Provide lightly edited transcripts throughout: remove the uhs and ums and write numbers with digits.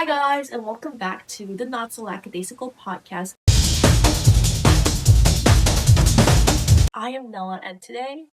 Hi guys, and welcome back to the Not So Lackadaisical podcast. I am Nella, and today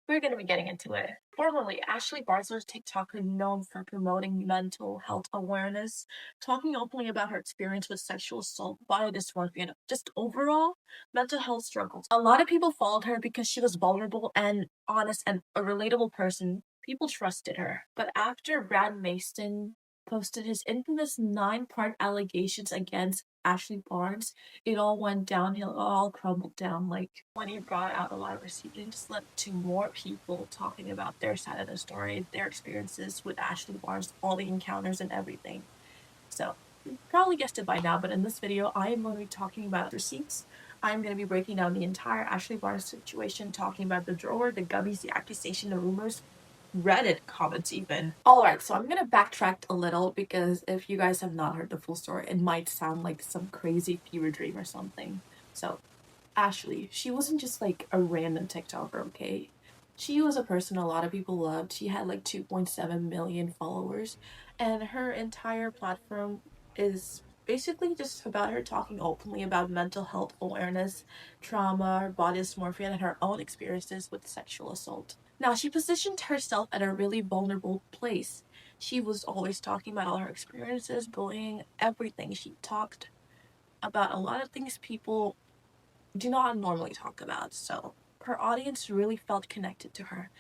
we're going to be getting into it. Formerly, Ashley Barsler's TikToker known for promoting mental health awareness, talking openly about her experience with sexual assault, body dysmorphia, and just overall mental health struggles. A lot of people followed her because she was vulnerable and honest and a relatable person. People trusted her. But after Brad Mason posted his infamous 9-part allegations against Ashley Barnes, it all went downhill, it all crumbled down. Like when he brought out a lot of receipts, it just led to more people talking about their side of the story, their experiences with Ashley Barnes, all the encounters and everything. So you probably guessed it by now, but in this video, I am going to be talking about receipts. I'm going to be breaking down the entire Ashley Barnes situation, talking about the drawer, the gummies, the accusation, the rumors, Reddit comments even. Alright, so I'm gonna backtrack a little because if you guys have not heard the full story, it might sound like some crazy fever dream or something. So, Ashley, she wasn't just like a random TikToker, okay? She was a person a lot of people loved. She had like 2.7 million followers, and her entire platform is basically just about her talking openly about mental health awareness, trauma, body dysmorphia, and her own experiences with sexual assault. Now, she positioned herself at a really vulnerable place. She was always talking about all her experiences, bullying, everything. She talked about a lot of things people do not normally talk about. So her audience really felt connected to her.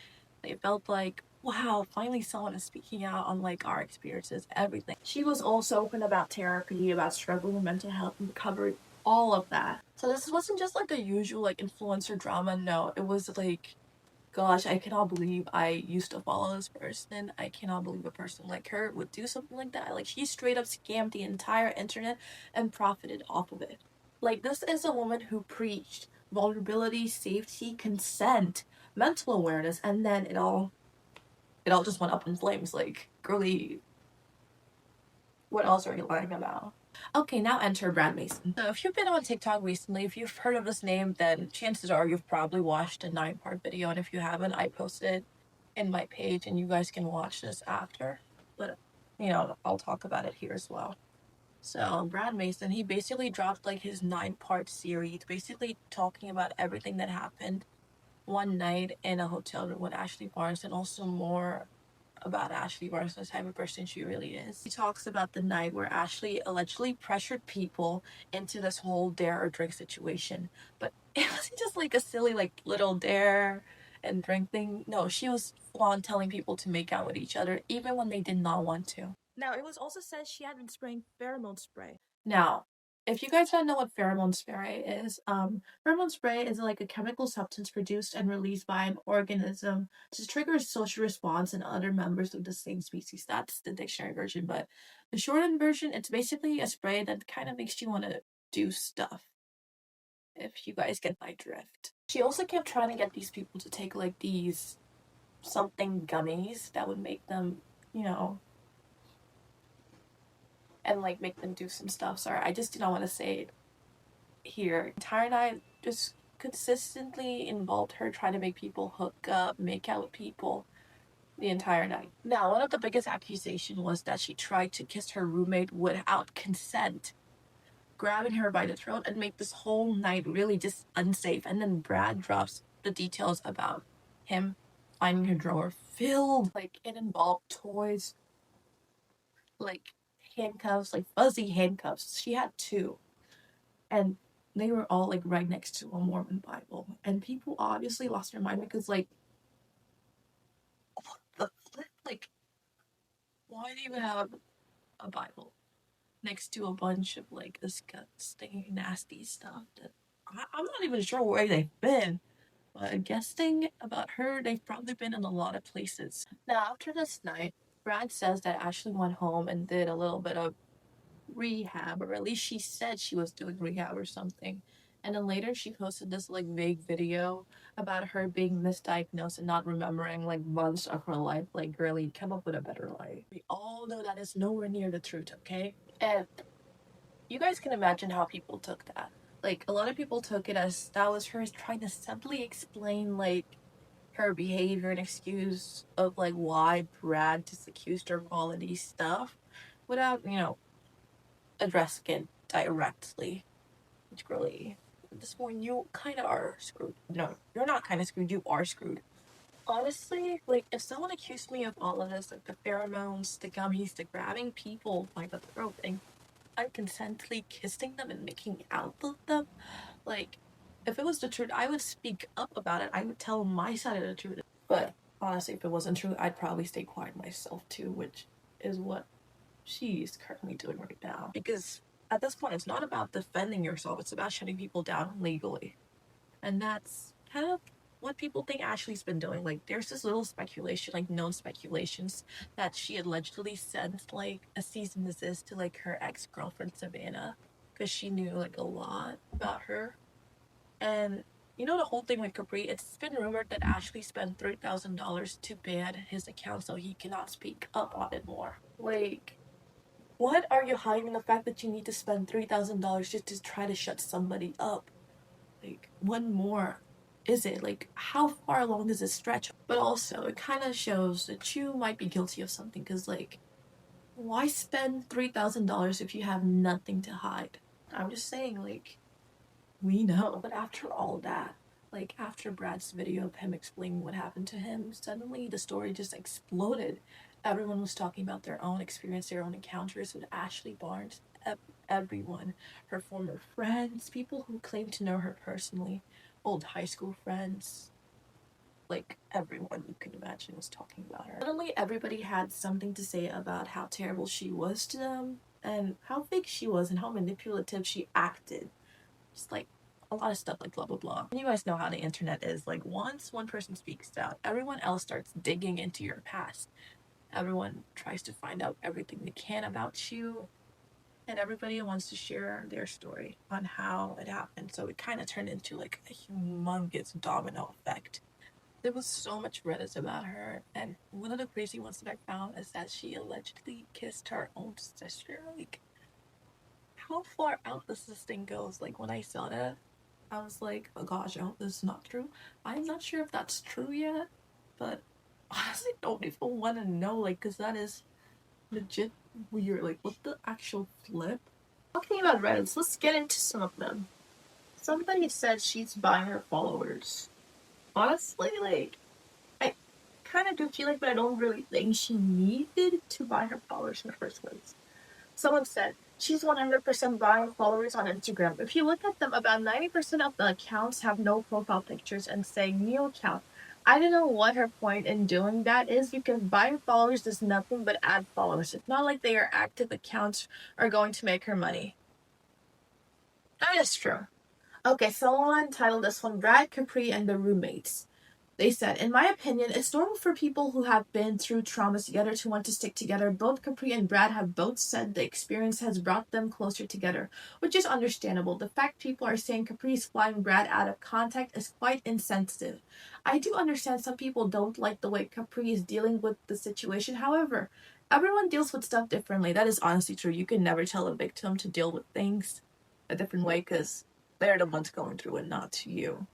They felt like, wow, finally someone is speaking out on like our experiences, everything. She was also open about therapy, about struggling with mental health, and covered all of that. So this wasn't just like a usual like influencer drama. No, it was like, gosh, I cannot believe I used to follow this person. I cannot believe a person like her would do something like that. Like, she straight up scammed the entire internet and profited off of it. Like, this is a woman who preached vulnerability, safety, consent, mental awareness, and then it all just went up in flames. Like, girly, what else are you lying about? Okay, now enter Brad Mason. So if you've been on TikTok recently, if you've heard of this name, then chances are you've probably watched a 9-part video, and if you haven't, I posted it in my page and you guys can watch this after. But, you know, I'll talk about it here as well. So Brad Mason, he basically dropped like his 9-part series, basically talking about everything that happened one night in a hotel room with Ashley Barnes, and also more about Ashley Barnes, the type of person she really is. He talks about the night where Ashley allegedly pressured people into this whole dare or drink situation. But it wasn't just like a silly like little dare and drink thing. No, she was full on telling people to make out with each other even when they did not want to. Now, it was also said she had been spraying pheromone spray. Now, if you guys don't know what pheromone spray is, pheromone spray is like a chemical substance produced and released by an organism to trigger a social response in other members of the same species. That's the dictionary version, but the shortened version, it's basically a spray that kind of makes you want to do stuff, if you guys get my drift. She also kept trying to get these people to take like these something gummies that would make them, you know, and like make them do some stuff. Sorry, I just do not want to say it here. Entire night just consistently involved her trying to make people hook up, make out with people the entire night. Now, one of the biggest accusations was that she tried to kiss her roommate without consent, grabbing her by the throat, and make this whole night really just unsafe. And then Brad drops the details about him finding her drawer filled, like it involved toys, like handcuffs, like fuzzy handcuffs. She had 2. And they were all like right next to a Mormon Bible. And people obviously lost their mind because, like, what the flip? Like, why do you have a Bible next to a bunch of like disgusting, nasty stuff that I'm not even sure where they've been? But guessing about her, they've probably been in a lot of places. Now, after this night, Brad says that Ashley went home and did a little bit of rehab, or at least she said she was doing rehab or something. And then later she posted this like vague video about her being misdiagnosed and not remembering like months of her life. Like, girlie, come up with a better life. We all know that is nowhere near the truth, okay? And you guys can imagine how people took that. Like, a lot of people took it as that was her trying to simply explain like her behavior and excuse of like why Brad just accused her of all of these stuff. without, addressing it directly. Which really, at this point, you kind of are screwed. No, you're not kind of screwed, you are screwed. Honestly, like, if someone accused me of all of this, like the pheromones, the gummies, the grabbing people by the throat and unconsently kissing them and making out with them, like, if it was the truth, I would speak up about it. I would tell my side of the truth. But honestly, if it wasn't true, I'd probably stay quiet myself too, which is what she's currently doing right now. Because at this point, it's not about defending yourself, it's about shutting people down legally. And that's kind of what people think Ashley's been doing. Like, there's this little speculation, like known speculations, that she allegedly sent like a cease and desist to like her ex-girlfriend Savannah because she knew like a lot about her. And the whole thing with Capri, it's been rumored that Ashley spent $3,000 to ban his account so he cannot speak up on it more. Like, what are you hiding the fact that you need to spend $3,000 just to try to shut somebody up? Like, when more is it? Like, how far along does it stretch? But also, it kind of shows that you might be guilty of something, because, like, why spend $3,000 if you have nothing to hide? I'm just saying, like, we know. But after all that, like, after Brad's video of him explaining what happened to him, suddenly the story just exploded. Everyone was talking about their own experience, their own encounters with Ashley Barnes. Everyone, her former friends, people who claimed to know her personally, old high school friends, like everyone you can imagine was talking about her. Suddenly, everybody had something to say about how terrible she was to them, and how fake she was, and how manipulative she acted. Just like a lot of stuff, like blah blah blah. And you guys know how the internet is. Like, once one person speaks out, everyone else starts digging into your past. Everyone tries to find out everything they can about you, and everybody wants to share their story on how it happened. So it kind of turned into like a humongous domino effect. There was so much Reddit about her, and one of the crazy ones that I found is that she allegedly kissed her own sister. Like, how far out this thing goes? Like, when I saw that, I was like, oh gosh, I hope this is not true. I'm not sure if that's true yet, but honestly, don't even want to know, like, because that is legit weird. Like, what the actual flip? Talking about Reddits, let's get into some of them. Somebody said she's buying her followers. Honestly, like, I kind of do feel like, but I don't really think she needed to buy her followers in the first place. Someone said she's 100% buying followers on Instagram. If you look at them, about 90% of the accounts have no profile pictures and say new account. I don't know what her point in doing that is, because buying followers does nothing but add followers. It's not like they are active accounts are going to make her money. That is true. Okay, someone titled this one Brad, Capri, and the Roommates. They said, in my opinion, it's normal for people who have been through traumas together to want to stick together. Both Capri and Brad have both said the experience has brought them closer together, which is understandable. The fact people are saying Capri is flying Brad out of contact is quite insensitive. I do understand some people don't like the way Capri is dealing with the situation. However, everyone deals with stuff differently. That is honestly true. You can never tell a victim to deal with things a different way, because they're the ones going through it, not you.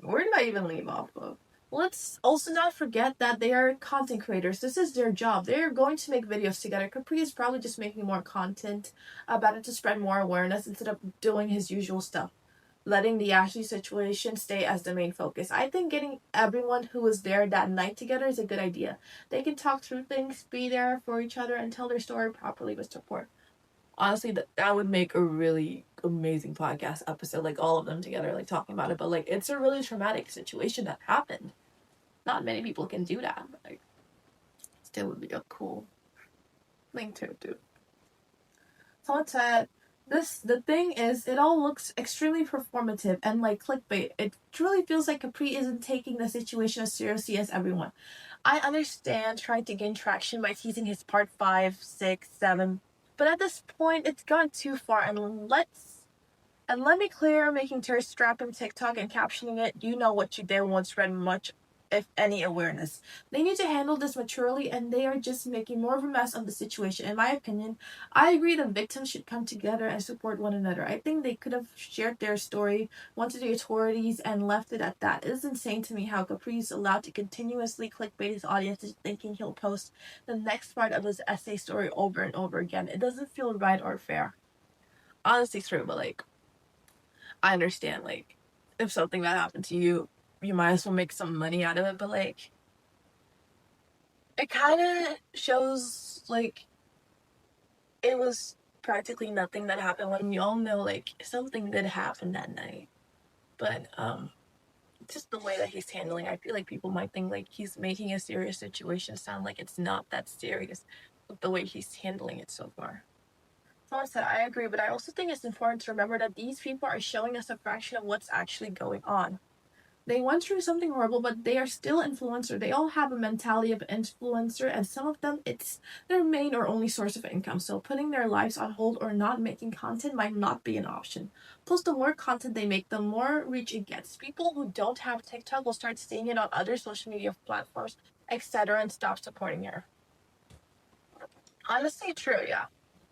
Where did I even leave off of? Let's also not forget that they are content creators. This is their job. They're going to make videos together. Capri is probably just making more content about it to spread more awareness instead of doing his usual stuff, letting the Ashley situation stay as the main focus. I think getting everyone who was there that night together is a good idea. They can talk through things, be there for each other, and tell their story properly with support. Honestly, that would make a really amazing podcast episode, like all of them together, like talking about it. But like, it's a really traumatic situation that happened. Not many people can do that, but like, still would be a cool thing to do. Someone said, the thing is, it all looks extremely performative and like clickbait. It truly feels like Capri isn't taking the situation as seriously as everyone. I understand trying to gain traction by teasing his part 5, 6, 7, but at this point, it's gone too far, and let me clear, making tourist strap in TikTok and captioning it, you know what you did, once read much if any, awareness. They need to handle this maturely, and they are just making more of a mess of the situation. In my opinion, I agree the victims should come together and support one another. I think they could have shared their story, went to the authorities, and left it at that. It is insane to me how Capri is allowed to continuously clickbait his audience into thinking he'll post the next part of his essay story over and over again. It doesn't feel right or fair. Honestly, true, but like, I understand, like, if something bad happened to you, you might as well make some money out of it, but like, it kind of shows like it was practically nothing that happened when we all know like something did happen that night. But just the way that he's handling, I feel like people might think like he's making a serious situation sound like it's not that serious with the way he's handling it so far. Someone said, I agree, but I also think it's important to remember that these people are showing us a fraction of what's actually going on. They went through something horrible, but they are still influencer. They all have a mentality of influencer, and some of them, it's their main or only source of income. So putting their lives on hold or not making content might not be an option. Plus, the more content they make, the more reach it gets. People who don't have TikTok will start seeing it on other social media platforms, etc., and stop supporting her. Honestly, true, yeah.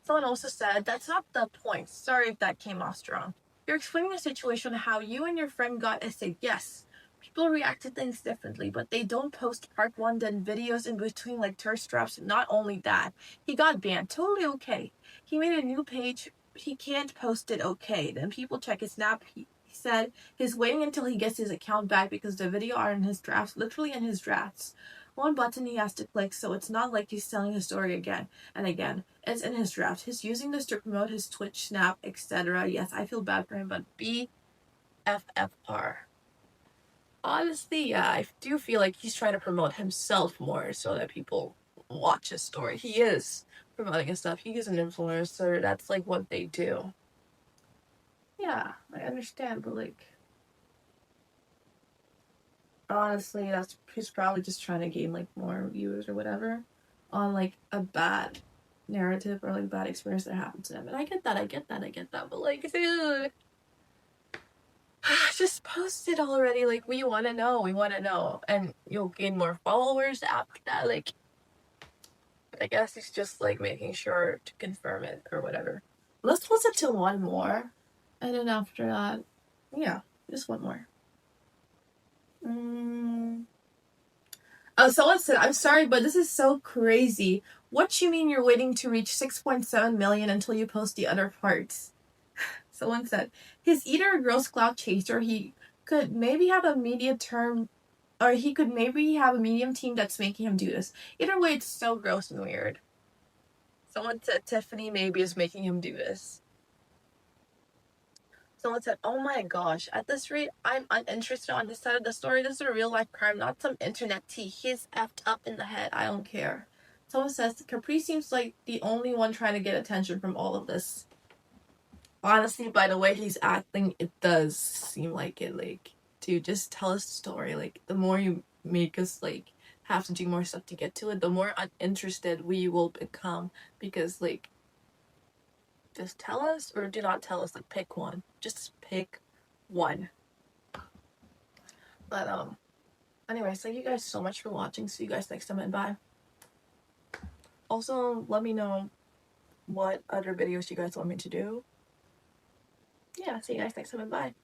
Someone also said, that's not the point. Sorry if that came off strong. You're explaining the situation how you and your friend got essayed. Yes, people react to things differently, but they don't post part one, then videos in between like thirst traps. Not only that, he got banned. Totally okay. He made a new page. He can't post it, okay. Then people check his snap. He said he's waiting until he gets his account back because the video are in his drafts, literally in his drafts. One button he has to click, so it's not like he's telling his story again and again. It's in his draft. He's using this to promote his Twitch, Snap, etc. Yes, I feel bad for him, but BFFR. Honestly, yeah, I do feel like he's trying to promote himself more so that people watch his story. He is promoting his stuff. He is an influencer. That's like what they do. Yeah, I understand, but like, honestly, that's he's probably just trying to gain like more views or whatever on like a bad narrative or like bad experience that happened to them. And I get that. But like, dude, just post it already. Like, we want to know, and you'll gain more followers after that. Like, I guess he's just like making sure to confirm it or whatever. Let's listen to one more, and then after that, yeah, just one more. Oh, someone said, I'm sorry, but this is so crazy. What you mean you're waiting to reach 6.7 million until you post the other parts? Someone said, he's either a gross cloud chaser, he could maybe have a medium term, or he could maybe have a medium team that's making him do this. Either way, it's so gross and weird. Someone said Tiffany maybe is making him do this. Someone said, oh my gosh, at this rate, I'm uninterested on this side of the story. This is a real life crime, not some internet tea. He's effed up in the head. I don't care. Someone says, Capri seems like the only one trying to get attention from all of this. Honestly, by the way he's acting, it does seem like it. Like, dude, just tell us the story. Like, the more you make us, like, have to do more stuff to get to it, the more uninterested we will become. Because, like, just tell us or do not tell us. Like, pick one. Just pick one. But anyways, thank you guys so much for watching. See you guys next time and bye. Also, let me know what other videos you guys want me to do. Yeah, see you guys next time and bye.